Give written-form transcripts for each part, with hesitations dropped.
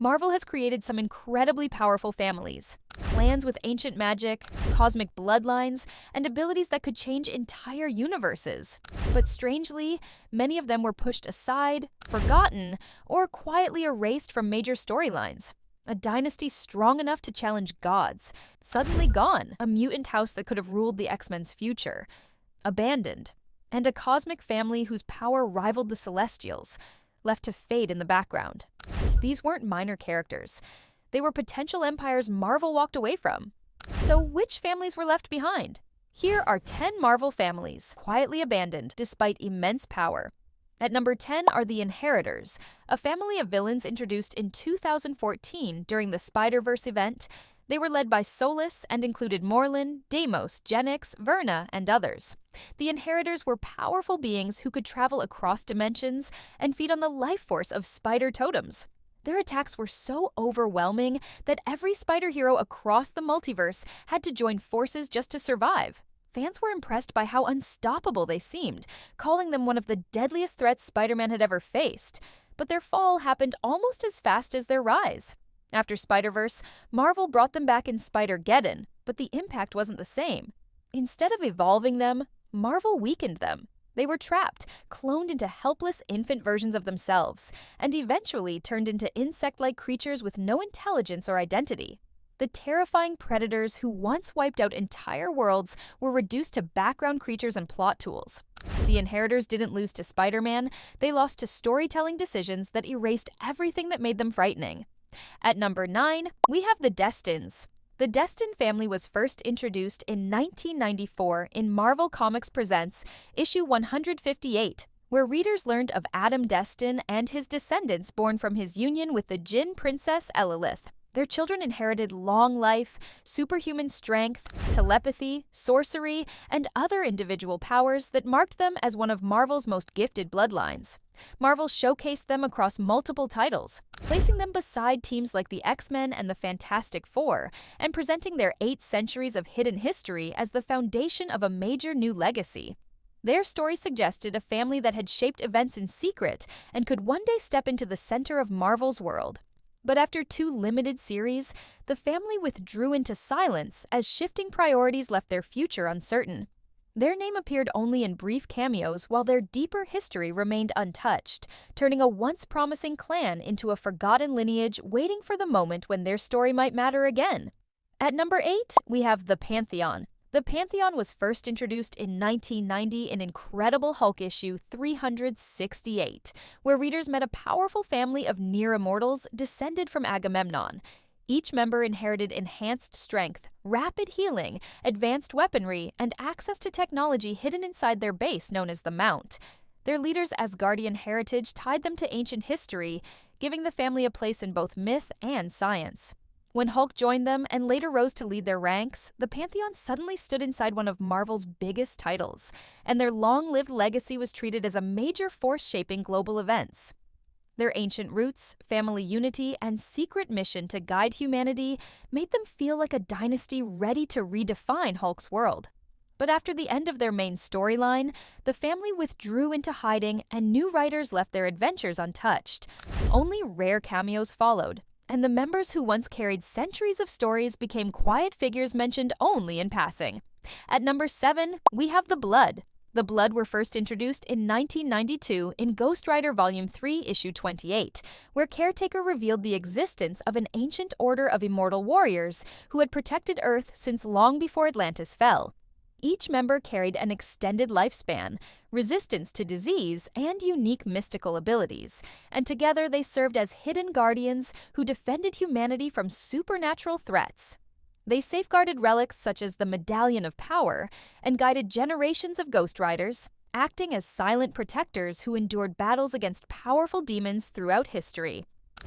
Marvel has created some incredibly powerful families, clans with ancient magic, cosmic bloodlines, and abilities that could change entire universes. But strangely, many of them were pushed aside, forgotten, or quietly erased from major storylines. A dynasty strong enough to challenge gods, suddenly gone. A mutant house that could have ruled the X-Men's future, abandoned. And a cosmic family whose power rivaled the Celestials, left to fade in the background. These weren't minor characters. They were potential empires Marvel walked away from. So which families were left behind? Here are 10 Marvel families, quietly abandoned despite immense power. At number 10 are the Inheritors, a family of villains introduced in 2014 during the Spider-Verse event. They were led by Solus and included Morlun, Deimos, Genix, Verna, and others. The Inheritors were powerful beings who could travel across dimensions and feed on the life force of spider totems. Their attacks were so overwhelming that every spider hero across the multiverse had to join forces just to survive. Fans were impressed by how unstoppable they seemed, calling them one of the deadliest threats Spider-Man had ever faced. But their fall happened almost as fast as their rise. After Spider-Verse, Marvel brought them back in Spider-Geddon, but the impact wasn't the same. Instead of evolving them, Marvel weakened them. They were trapped, cloned into helpless infant versions of themselves, and eventually turned into insect-like creatures with no intelligence or identity. The terrifying predators who once wiped out entire worlds were reduced to background creatures and plot tools. The Inheritors didn't lose to Spider-Man, they lost to storytelling decisions that erased everything that made them frightening. At number 9, we have the Destins. The Destin family was first introduced in 1994 in Marvel Comics Presents issue 158, where readers learned of Adam Destin and his descendants born from his union with the Djinn princess Elilith. Their children inherited long life, superhuman strength, telepathy, sorcery, and other individual powers that marked them as one of Marvel's most gifted bloodlines. Marvel showcased them across multiple titles, placing them beside teams like the X-Men and the Fantastic Four, and presenting their 8 centuries of hidden history as the foundation of a major new legacy. Their story suggested a family that had shaped events in secret and could one day step into the center of Marvel's world. But after 2 limited series, the family withdrew into silence as shifting priorities left their future uncertain. Their name appeared only in brief cameos while their deeper history remained untouched, turning a once promising clan into a forgotten lineage waiting for the moment when their story might matter again. At number 8, we have the Pantheon. The Pantheon was first introduced in 1990 in Incredible Hulk issue 368, where readers met a powerful family of near-immortals descended from Agamemnon. Each member inherited enhanced strength, rapid healing, advanced weaponry, and access to technology hidden inside their base known as the Mount. Their leaders' Asgardian heritage tied them to ancient history, giving the family a place in both myth and science. When Hulk joined them and later rose to lead their ranks, the Pantheon suddenly stood inside one of Marvel's biggest titles, and their long-lived legacy was treated as a major force shaping global events. Their ancient roots, family unity, and secret mission to guide humanity made them feel like a dynasty ready to redefine Hulk's world. But after the end of their main storyline, the family withdrew into hiding and new writers left their adventures untouched. Only rare cameos followed, and the members who once carried centuries of stories became quiet figures mentioned only in passing. At number 7, we have the Blood. The Blood were first introduced in 1992 in Ghost Rider Volume 3, Issue 28, where Caretaker revealed the existence of an ancient order of immortal warriors who had protected Earth since long before Atlantis fell. Each member carried an extended lifespan, resistance to disease, and unique mystical abilities, and together they served as hidden guardians who defended humanity from supernatural threats. They safeguarded relics such as the Medallion of Power and guided generations of Ghost Riders, acting as silent protectors who endured battles against powerful demons throughout history.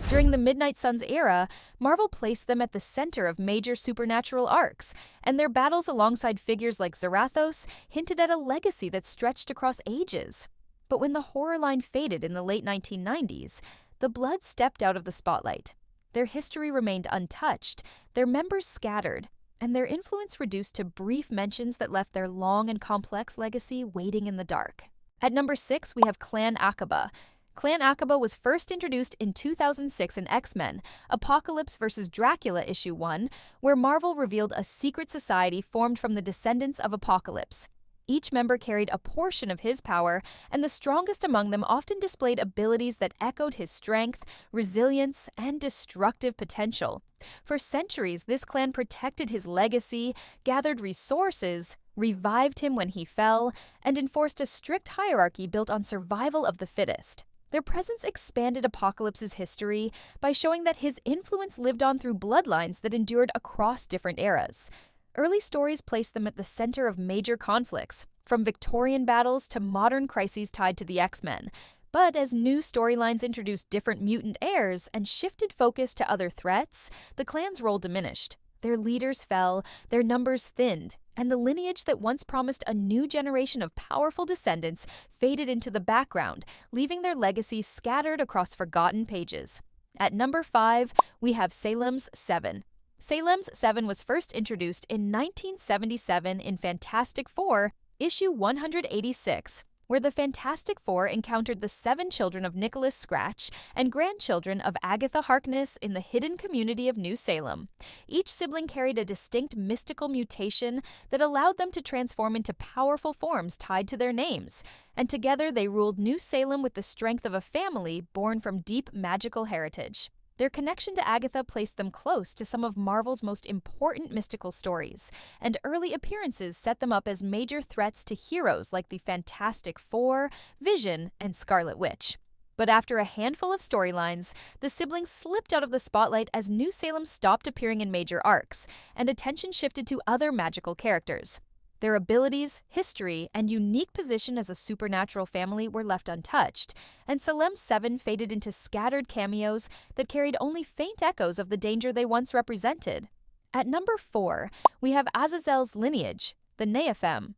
During the Midnight Suns era, Marvel placed them at the center of major supernatural arcs, and their battles alongside figures like Zarathos hinted at a legacy that stretched across ages. But when the horror line faded in the late 1990s, the Blood stepped out of the spotlight. Their history remained untouched, their members scattered, and their influence reduced to brief mentions that left their long and complex legacy waiting in the dark. At number 6, we have Clan Akaba. Clan Akaba was first introduced in 2006 in X-Men, Apocalypse vs. Dracula issue 1, where Marvel revealed a secret society formed from the descendants of Apocalypse. Each member carried a portion of his power, and the strongest among them often displayed abilities that echoed his strength, resilience, and destructive potential. For centuries, this clan protected his legacy, gathered resources, revived him when he fell, and enforced a strict hierarchy built on survival of the fittest. Their presence expanded Apocalypse's history by showing that his influence lived on through bloodlines that endured across different eras. Early stories placed them at the center of major conflicts, from Victorian battles to modern crises tied to the X-Men. But as new storylines introduced different mutant heirs and shifted focus to other threats, the clan's role diminished. Their leaders fell, their numbers thinned, and the lineage that once promised a new generation of powerful descendants faded into the background, leaving their legacy scattered across forgotten pages. At number 5, we have Salem's 7. Salem's 7 was first introduced in 1977 in Fantastic Four, issue 186, where the Fantastic Four encountered the 7 children of Nicholas Scratch and grandchildren of Agatha Harkness in the hidden community of New Salem. Each sibling carried a distinct mystical mutation that allowed them to transform into powerful forms tied to their names, and together they ruled New Salem with the strength of a family born from deep magical heritage. Their connection to Agatha placed them close to some of Marvel's most important mystical stories, and early appearances set them up as major threats to heroes like the Fantastic Four, Vision, and Scarlet Witch. But after a handful of storylines, the siblings slipped out of the spotlight as New Salem stopped appearing in major arcs, and attention shifted to other magical characters. Their abilities, history, and unique position as a supernatural family were left untouched, and Salem's 7 faded into scattered cameos that carried only faint echoes of the danger they once represented. At number 4, we have Azazel's lineage, the Nephim.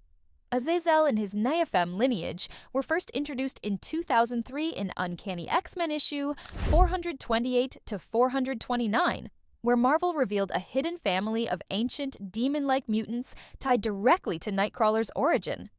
Azazel and his Nephim lineage were first introduced in 2003 in Uncanny X-Men issue 428 to 429. Where Marvel revealed a hidden family of ancient, demon-like mutants tied directly to Nightcrawler's origin.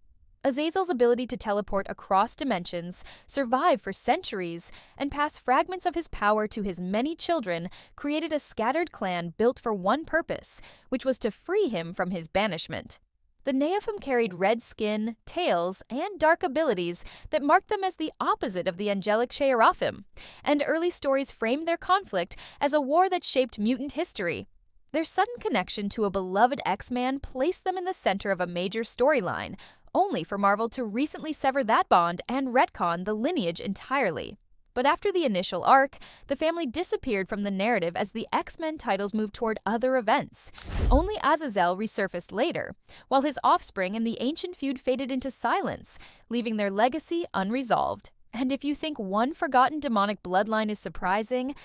Azazel's ability to teleport across dimensions, survive for centuries, and pass fragments of his power to his many children created a scattered clan built for one purpose, which was to free him from his banishment. The Nephim carried red skin, tails, and dark abilities that marked them as the opposite of the angelic Seraphim, and early stories framed their conflict as a war that shaped mutant history. Their sudden connection to a beloved X-Man placed them in the center of a major storyline, only for Marvel to recently sever that bond and retcon the lineage entirely. But after the initial arc, the family disappeared from the narrative as the X-Men titles moved toward other events. Only Azazel resurfaced later, while his offspring and the ancient feud faded into silence, leaving their legacy unresolved. And if you think one forgotten demonic bloodline is surprising,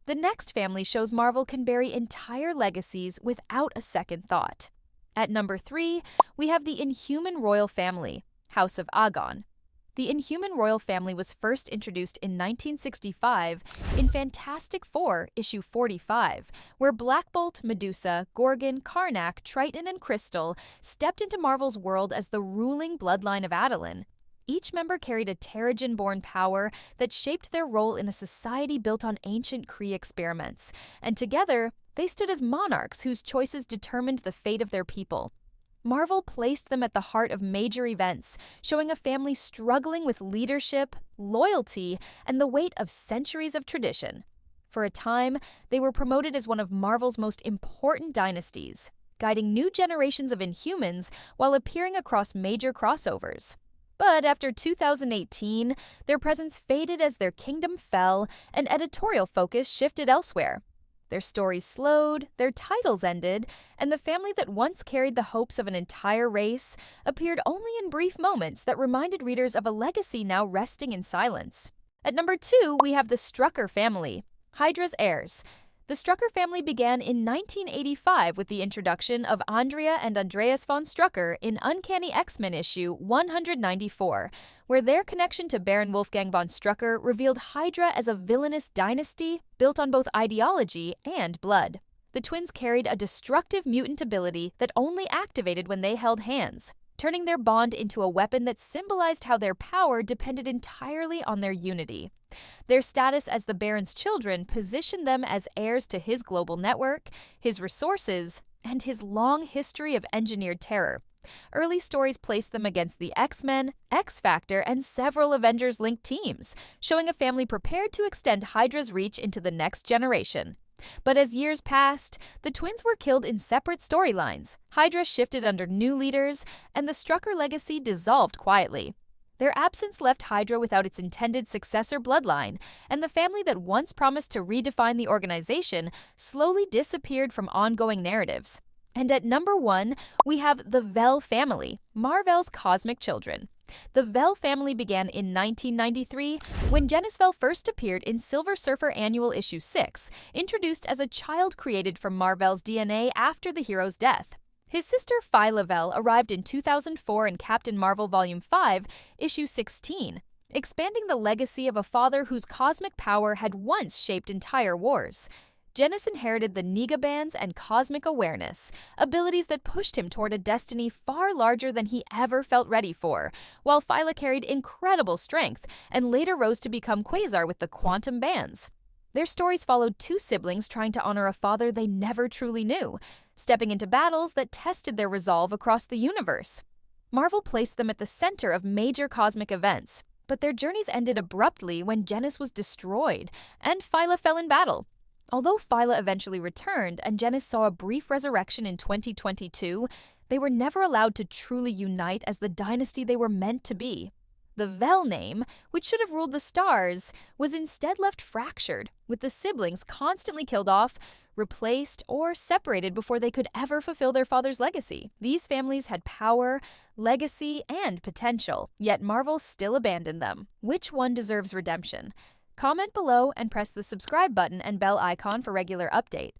the next family shows Marvel can bury entire legacies without a second thought. At number 3, we have the Inhuman royal family, House of Agon. The Inhuman royal family was first introduced in 1965 in Fantastic Four, issue 45, where Black Bolt, Medusa, Gorgon, Karnak, Triton, and Crystal stepped into Marvel's world as the ruling bloodline of Adeline. Each member carried a Terrigen-born power that shaped their role in a society built on ancient Kree experiments, and together, they stood as monarchs whose choices determined the fate of their people. Marvel placed them at the heart of major events, showing a family struggling with leadership, loyalty, and the weight of centuries of tradition. For a time, they were promoted as one of Marvel's most important dynasties, guiding new generations of Inhumans while appearing across major crossovers. But after 2018, their presence faded as their kingdom fell and editorial focus shifted elsewhere. Their stories slowed, their titles ended, and the family that once carried the hopes of an entire race appeared only in brief moments that reminded readers of a legacy now resting in silence. At number 2, we have the Strucker family, Hydra's heirs. The Strucker family began in 1985 with the introduction of Andrea and Andreas von Strucker in Uncanny X-Men issue 194, where their connection to Baron Wolfgang von Strucker revealed Hydra as a villainous dynasty built on both ideology and blood. The twins carried a destructive mutant ability that only activated when they held hands, turning their bond into a weapon that symbolized how their power depended entirely on their unity. Their status as the Baron's children positioned them as heirs to his global network, his resources, and his long history of engineered terror. Early stories placed them against the X-Men, X-Factor, and several Avengers-linked teams, showing a family prepared to extend Hydra's reach into the next generation. But as years passed, the twins were killed in separate storylines, Hydra shifted under new leaders, and the Strucker legacy dissolved quietly. Their absence left Hydra without its intended successor bloodline, and the family that once promised to redefine the organization slowly disappeared from ongoing narratives. And at number 1, we have the Vell family, Mar-Vell's cosmic children. The Vell family began in 1993 when Genis Vell first appeared in Silver Surfer Annual Issue 6, introduced as a child created from Mar-Vell's DNA after the hero's death. His sister Phyla Vell arrived in 2004 in Captain Marvel Volume 5, Issue 16, expanding the legacy of a father whose cosmic power had once shaped entire wars. Genis inherited the Niga bands and cosmic awareness, abilities that pushed him toward a destiny far larger than he ever felt ready for, while Phyla carried incredible strength and later rose to become Quasar with the quantum bands. Their stories followed two siblings trying to honor a father they never truly knew, stepping into battles that tested their resolve across the universe. Marvel placed them at the center of major cosmic events, but their journeys ended abruptly when Genis was destroyed and Phyla fell in battle. Although Phyla eventually returned and Genis saw a brief resurrection in 2022, they were never allowed to truly unite as the dynasty they were meant to be. The Vell name, which should have ruled the stars, was instead left fractured, with the siblings constantly killed off, replaced, or separated before they could ever fulfill their father's legacy. These families had power, legacy, and potential, yet Marvel still abandoned them. Which one deserves redemption? Comment below and press the subscribe button and bell icon for regular update.